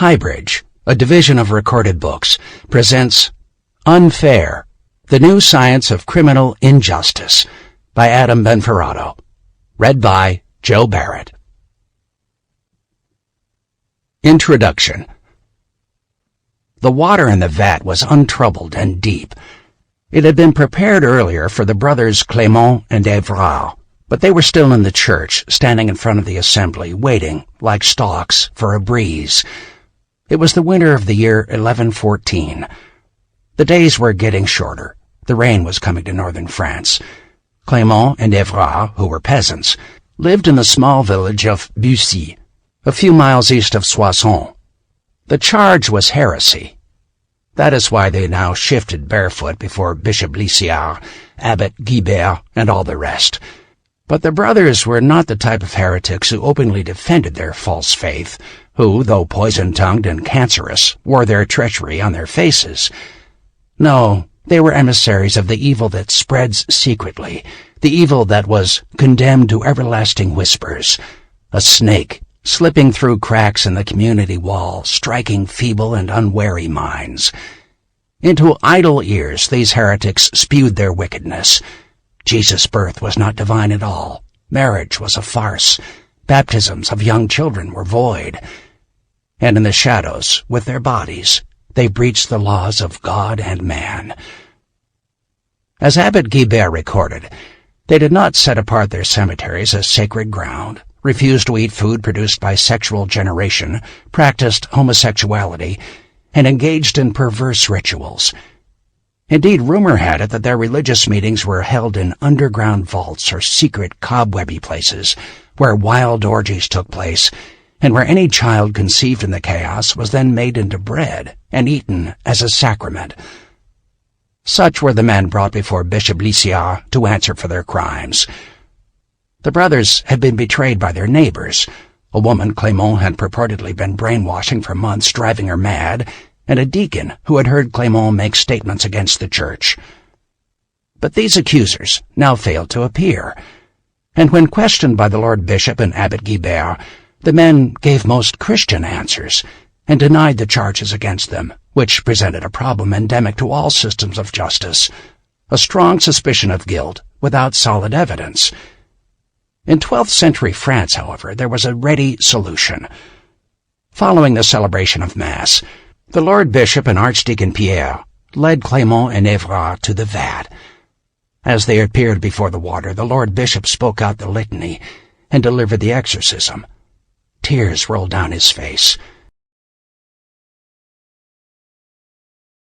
Highbridge, a division of Recorded Books, presents Unfair, the New Science of Criminal Injustice by Adam Benforado. Read by Joe Barrett. Introduction. The water in the vat was untroubled and deep. It had been prepared earlier for the brothers Clément and Évrard, but they were still in the church, standing in front of the assembly, waiting, like stalks, for a breeze. It was the winter of the year 1114. The days were getting shorter. The rain was coming to northern France. Clément and Évrard, who were peasants, lived in the small village of Bussy, a few miles east of Soissons. The charge was heresy. That is why they now shifted barefoot before Bishop Liciard, Abbot Guibert, and all the rest. But the brothers were not the type of heretics who openly defended their false faith, who, though poison-tongued and cancerous, wore their treachery on their faces. No, they were emissaries of the evil that spreads secretly, the evil that was condemned to everlasting whispers, a snake slipping through cracks in the community wall, striking feeble and unwary minds. Into idle ears these heretics spewed their wickedness. Jesus' birth was not divine at all. Marriage was a farce. Baptisms of young children were void. And in the shadows, with their bodies, they breached the laws of God and man. As Abbot Guibert recorded, they did not set apart their cemeteries as sacred ground, refused to eat food produced by sexual generation, practiced homosexuality, and engaged in perverse rituals. Indeed, rumor had it that their religious meetings were held in underground vaults or secret cobwebby places where wild orgies took place, and where any child conceived in the chaos was then made into bread and eaten as a sacrament. Such were the men brought before Bishop Liciard to answer for their crimes. The brothers had been betrayed by their neighbors. A woman Clément had purportedly been brainwashing for months, driving her mad, and a deacon who had heard Clément make statements against the church. But these accusers now failed to appear, and when questioned by the Lord Bishop and Abbot Guibert, the men gave most Christian answers and denied the charges against them, which presented a problem endemic to all systems of justice, a strong suspicion of guilt without solid evidence. In 12th century France, however, there was a ready solution. Following the celebration of Mass, the Lord Bishop and Archdeacon Pierre led Clément and Évrard to the vat. As they appeared before the water, the Lord Bishop spoke out the litany and delivered the exorcism. Tears rolled down his face.